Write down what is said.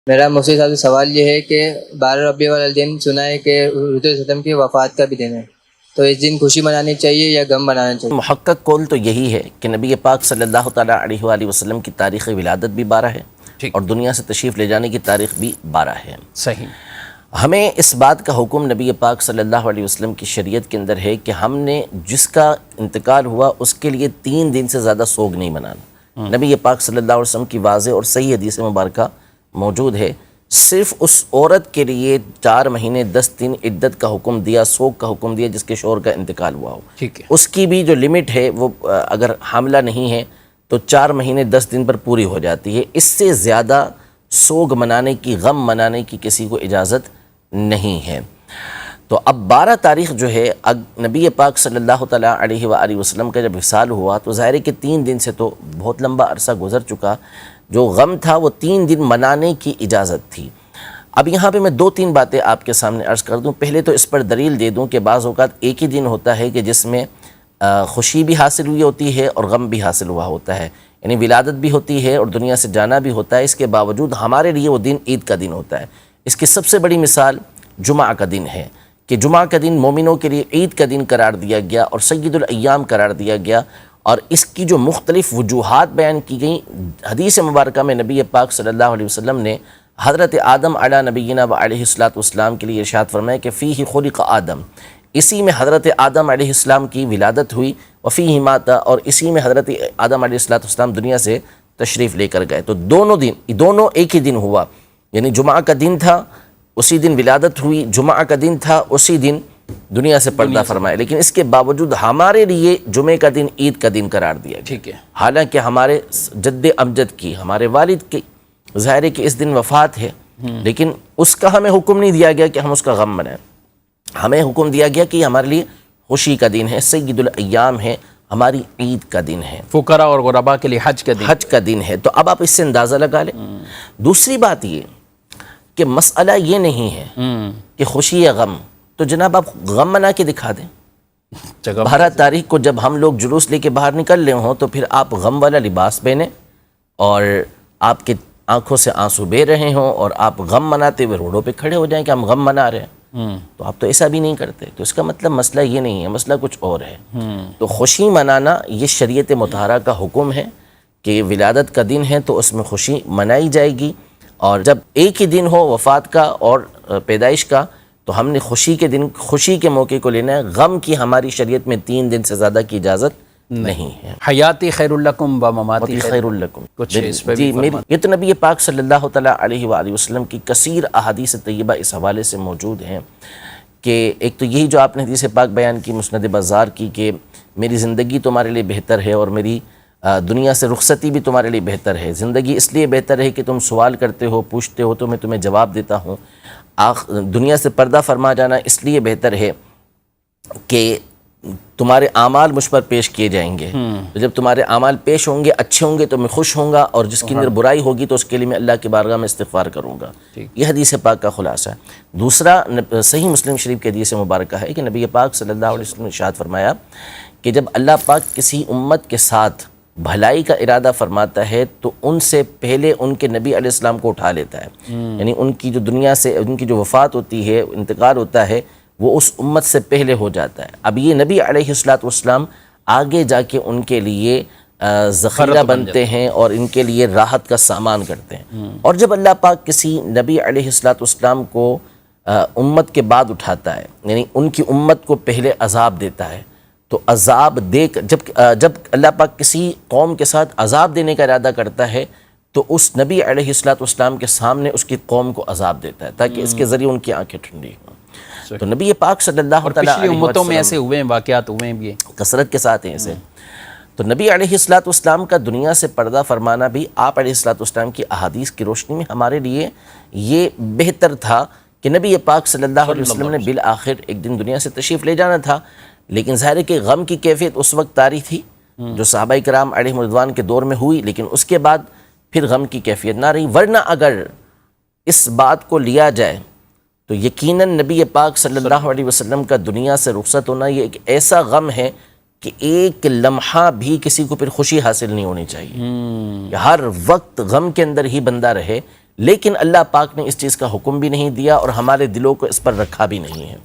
میرا مفتی صاحب سے سوال یہ ہے کہ 12 ربیع الاول دن سنا ہے کہ حضور صلی اللہ علیہ وسلم کی وفات کا بھی دن ہے، تو اس دن خوشی منانی چاہیے یا غم منانا چاہیے؟ محقق قول تو یہی ہے کہ نبی پاک صلی اللہ تعالیٰ علیہ وآلہ وسلم کی تاریخ ولادت بھی 12 ہے اور دنیا سے تشریف لے جانے کی تاریخ بھی 12 ہے۔ صحیح۔ ہمیں اس بات کا حکم نبی پاک صلی اللہ علیہ وسلم کی شریعت کے اندر ہے کہ ہم نے جس کا انتقال ہوا اس کے لیے 3 دن سے زیادہ سوگ نہیں منانا۔ نبی پاک صلی اللہ علیہ وسلم کی واضح اور صحیح حدیث مبارکہ موجود ہے، صرف اس عورت کے لیے 4 مہینے 10 دن عدت کا حکم دیا، سوگ کا حکم دیا جس کے شوہر کا انتقال ہوا ہو۔ ٹھیک ہے۔ اس کی بھی جو لمٹ ہے وہ اگر حاملہ نہیں ہے تو 4 مہینے 10 دن پر پوری ہو جاتی ہے۔ اس سے زیادہ سوگ منانے کی، غم منانے کی کسی کو اجازت نہیں ہے۔ تو اب 12 تاریخ جو ہے نبی پاک صلی اللہ تعالیٰ علیہ وآلہ وسلم کا جب وصال ہوا تو ظاہر ہے کہ 3 دن سے تو بہت لمبا عرصہ گزر چکا، جو غم تھا وہ 3 دن منانے کی اجازت تھی۔ اب یہاں پہ میں 2-3 باتیں آپ کے سامنے عرض کر دوں۔ پہلے تو اس پر دلیل دے دوں کہ بعض اوقات ایک ہی دن ہوتا ہے کہ جس میں خوشی بھی حاصل ہوئی ہوتی ہے اور غم بھی حاصل ہوا ہوتا ہے، یعنی ولادت بھی ہوتی ہے اور دنیا سے جانا بھی ہوتا ہے۔ اس کے باوجود ہمارے لیے وہ دن عید کا دن ہوتا ہے۔ اس کی سب سے بڑی مثال جمعہ کا دن ہے کہ جمعہ کا دن مومنوں کے لیے عید کا دن قرار دیا گیا اور سید الایام قرار دیا گیا، اور اس کی جو مختلف وجوہات بیان کی گئیں حدیث مبارکہ میں نبی پاک صلی اللہ علیہ وسلم نے حضرت آدم علی نبینا و علیہ السلام کے لیے ارشاد فرمایا کہ فیہ خلق آدم، اسی میں حضرت آدم علیہ السلام کی ولادت ہوئی، وفیہ مات، اور اسی میں حضرت آدم علیہ السلام دنیا سے تشریف لے کر گئے۔ تو دونوں ایک ہی دن ہوا، یعنی جمعہ کا دن تھا اسی دن ولادت ہوئی، جمعہ کا دن تھا اسی دن دنیا سے پردہ فرمایا، لیکن اس کے باوجود ہمارے لیے جمعہ کا دن عید کا دن قرار دیا گیا۔ ٹھیک ہے۔ حالانکہ ہمارے جد امجد کی، ہمارے والد کی ظاہر ہے کہ اس دن وفات ہے، لیکن اس کا ہمیں حکم نہیں دیا گیا کہ ہم اس کا غم منائیں۔ ہمیں حکم دیا گیا کہ ہمارے لیے خوشی کا دن ہے، سید الایام ہے، ہماری عید کا دن ہے، فقراء اور غرباء کے لیے حج کا دن ہے۔ تو اب آپ اس سے اندازہ لگا لیں۔ دوسری بات یہ کہ مسئلہ یہ نہیں ہے کہ خوشی یا غم، تو جناب آپ غم منا کے دکھا دیں۔ 12 تاریخ کو جب ہم لوگ جلوس لے کے باہر نکل رہے ہوں تو پھر آپ غم والا لباس پہنیں اور آپ کے آنکھوں سے آنسو بہہ رہے ہوں اور آپ غم مناتے ہوئے روڈوں پہ کھڑے ہو جائیں کہ ہم غم منا رہے ہیں، تو آپ تو ایسا بھی نہیں کرتے۔ تو اس کا مطلب مسئلہ یہ نہیں ہے، مسئلہ کچھ اور ہے۔ تو خوشی منانا یہ شریعت مطہرہ کا حکم ہے کہ ولادت کا دن ہے تو اس میں خوشی منائی جائے گی، اور جب ایک ہی دن ہو وفات کا اور پیدائش کا تو ہم نے خوشی کے موقع کو لینا ہے۔ غم کی ہماری شریعت میں 3 دن سے زیادہ کی اجازت نہیں ہے۔ حیاتی خیر لکم و مماتی خیر لکم، کچھ اس پہ جی میری یہ تو نبی پاک صلی اللہ تعالیٰ علیہ وآلہ وسلم کی کثیر احادیث طیبہ اس حوالے سے موجود ہیں کہ ایک تو یہی جو آپ نے حدیث پاک بیان کی مسند بزار کی کہ میری زندگی تمہارے لیے بہتر ہے اور میری دنیا سے رخصتی بھی تمہارے لیے بہتر ہے۔ زندگی اس لیے بہتر ہے کہ تم سوال کرتے ہو، پوچھتے ہو تو میں تمہیں جواب دیتا ہوں۔ دنیا سے پردہ فرما جانا اس لیے بہتر ہے کہ تمہارے اعمال مجھ پر پیش کیے جائیں گے، تو جب تمہارے اعمال پیش ہوں گے، اچھے ہوں گے تو میں خوش ہوں گا، اور جس کے اندر برائی ہوگی تو اس کے لیے میں اللہ کی بارگاہ میں استغفار کروں گا۔ یہ حدیث پاک کا خلاصہ ہے۔ دوسرا صحیح مسلم شریف کے حدیث مبارکہ ہے کہ نبی پاک صلی اللہ علیہ وسلم نے ارشاد فرمایا کہ جب اللہ پاک کسی امت کے ساتھ بھلائی کا ارادہ فرماتا ہے تو ان سے پہلے ان کے نبی علیہ السلام کو اٹھا لیتا ہے، یعنی ان کی جو دنیا سے ان کی جو وفات ہوتی ہے، انتقال ہوتا ہے، وہ اس امت سے پہلے ہو جاتا ہے۔ اب یہ نبی علیہ السلام آگے جا کے ان کے لیے ذخیرہ بنتے ہیں اور ان کے لیے راحت کا سامان کرتے ہیں۔ اور جب اللہ پاک کسی نبی علیہ السلام کو امت کے بعد اٹھاتا ہے، یعنی ان کی امت کو پہلے عذاب دیتا ہے، تو عذاب دے کر جب اللہ پاک کسی قوم کے ساتھ عذاب دینے کا ارادہ کرتا ہے تو اس نبی علیہ السلام کے سامنے اس کی قوم کو عذاب دیتا ہے تاکہ اس کے ذریعے ان کی آنکھیں ٹھنڈی ہوں۔ تو نبی پاک صلی اللہ تعالیٰ پچھلی امتوں میں ایسے ہوئے ہیں، واقعات ہوئے ہیں بھی کثرت کے ساتھ ہیں ایسے۔ تو نبی علیہ السلام کا دنیا سے پردہ فرمانا بھی آپ علیہ السلام کی احادیث کی روشنی میں ہمارے لیے یہ بہتر تھا کہ نبی پاک صلی اللہ علیہ وسلم نے بالآخر ایک دن دنیا سے تشریف لے جانا تھا، لیکن ظاہر ہے کہ غم کی کیفیت اس وقت طاری تھی جو صحابہ کرام علیہم رضوان کے دور میں ہوئی، لیکن اس کے بعد پھر غم کی کیفیت نہ رہی۔ ورنہ اگر اس بات کو لیا جائے تو یقیناً نبی پاک صلی اللہ علیہ وسلم کا دنیا سے رخصت ہونا یہ ایک ایسا غم ہے کہ ایک لمحہ بھی کسی کو پھر خوشی حاصل نہیں ہونی چاہیے، کہ ہر وقت غم کے اندر ہی بندہ رہے، لیکن اللہ پاک نے اس چیز کا حکم بھی نہیں دیا اور ہمارے دلوں کو اس پر رکھا بھی نہیں ہے۔